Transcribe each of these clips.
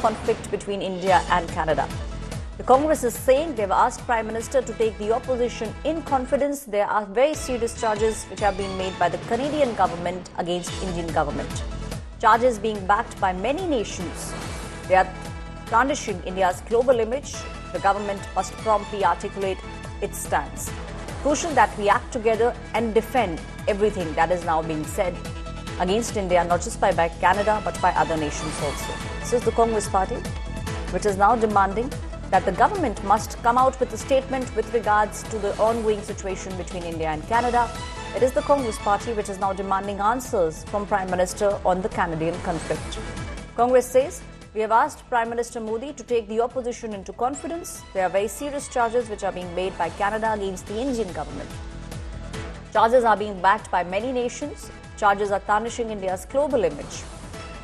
conflict between India and Canada. The Congress is saying they've asked Prime Minister to take the opposition in confidence. There are very serious charges which have been made by the Canadian government against Indian government. Charges being backed by many nations. They are tarnishing India's global image. The government must promptly articulate its stance. Crucial that we act together and defend everything that is now being said against India, not just by Canada, but by other nations also. This is the Congress party, which is now demanding that the government must come out with a statement with regards to the ongoing situation between India and Canada. It is the Congress party which is now demanding answers from Prime Minister on the Canadian conflict. Congress says, we have asked Prime Minister Modi to take the opposition into confidence. There are very serious charges which are being made by Canada against the Indian government. Charges are being backed by many nations. Charges are tarnishing India's global image.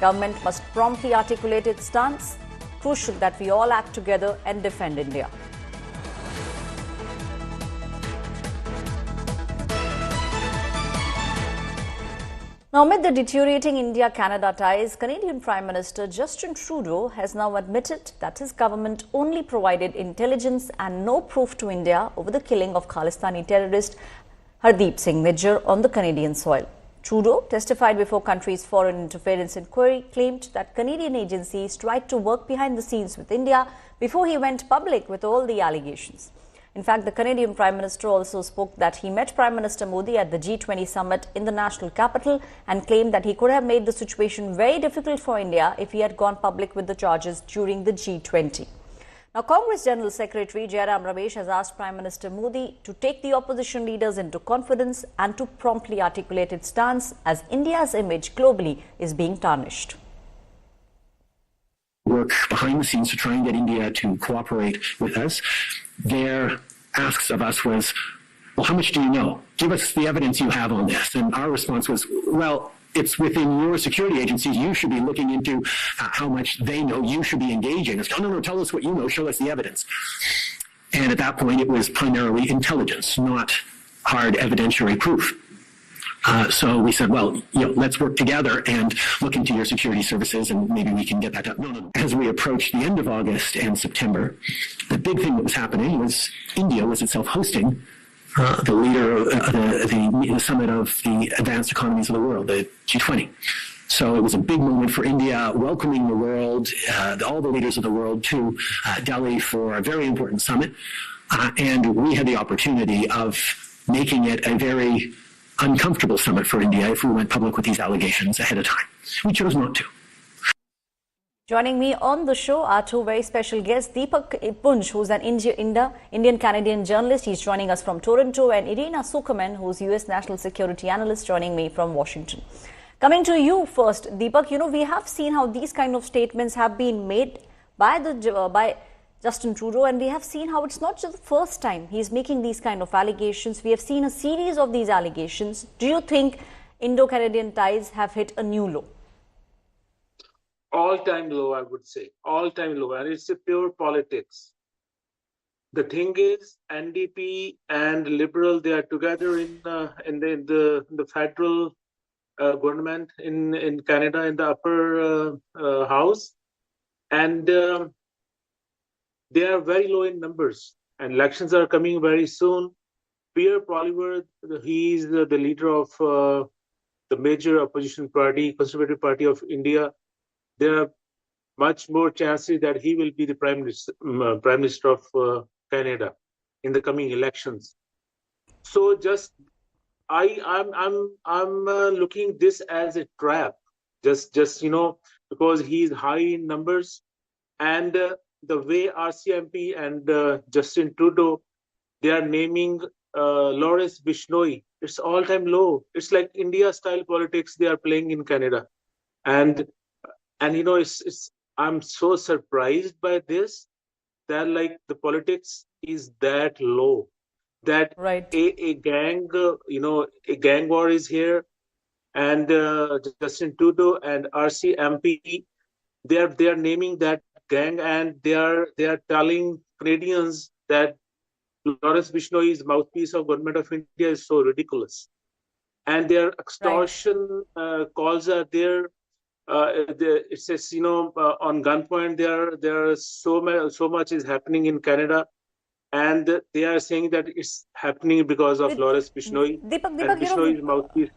Government must promptly articulate its stance. Crucial that we all act together and defend India. Now, amid the deteriorating India-Canada ties, Canadian Prime Minister Justin Trudeau has now admitted that his government only provided intelligence and no proof to India over the killing of Khalistani terrorist Hardeep Singh Mirza on the Canadian soil. Trudeau testified before country's foreign interference inquiry, claimed that Canadian agencies tried to work behind the scenes with India before he went public with all the allegations. In fact, the Canadian Prime Minister also spoke that he met Prime Minister Modi at the G20 summit in the national capital and claimed that he could have made the situation very difficult for India if he had gone public with the charges during the G20. Now, Congress General Secretary Jairam Ramesh has asked Prime Minister Modi to take the opposition leaders into confidence and to promptly articulate its stance as India's image globally is being tarnished. Work behind the scenes to try and get India to cooperate with us. Their asks of us was, well, how much do you know? Give us the evidence you have on this. And our response was, well, it's within your security agencies. You should be looking into how much they know. You should be engaging us. No, tell us what you know. Show us the evidence. And at that point, it was primarily intelligence, not hard evidentiary proof. So we said, well, let's work together and look into your security services and maybe we can get that done. No. As we approached the end of August and September, the big thing that was happening was India was itself hosting the leader of the summit of the advanced economies of the world, the G20. So it was a big moment for India, welcoming the world, all the leaders of the world to Delhi for a very important summit. And we had the opportunity of making it a very uncomfortable summit for India if we went public with these allegations ahead of time. We chose not to. Joining me on the show are two very special guests. Deepak Punj, who's an Indian-Canadian journalist. He's joining us from Toronto. And Irina Sukuman, who's US National Security Analyst, joining me from Washington. Coming to you first, Deepak, we have seen how these kind of statements have been made by Justin Trudeau, and we have seen how it's not just the first time he's making these kind of allegations. We have seen a series of these allegations. Do you think Indo-Canadian ties have hit a new low? All-time low, I would say. All-time low. And it's a pure politics. The thing is, NDP and Liberal, they are together in the federal government in Canada, in the upper house. And they are very low in numbers. And elections are coming very soon. Pierre Poilievre, he is the leader of the major opposition party, Conservative Party of India. There are much more chances that he will be the Prime Minister of Canada in the coming elections. So I'm looking this as a trap, just because he is high in numbers, and the way RCMP and Justin Trudeau, they are naming Lawrence Bishnoi. It's all-time low. It's like India-style politics they are playing in Canada, and I'm so surprised by this, that like the politics is that low, that right. a gang war is here, and Justin Trudeau and RCMP, they are naming that gang, and they are telling Canadians that Lawrence Bishnoi's mouthpiece of government of India is so ridiculous, and their extortion calls are there. it says, on gunpoint, there so much is happening in Canada, and they are saying that it's happening because of With Lawrence Bishnoi, Deepak, and you know, Bishnoi's mouthpiece.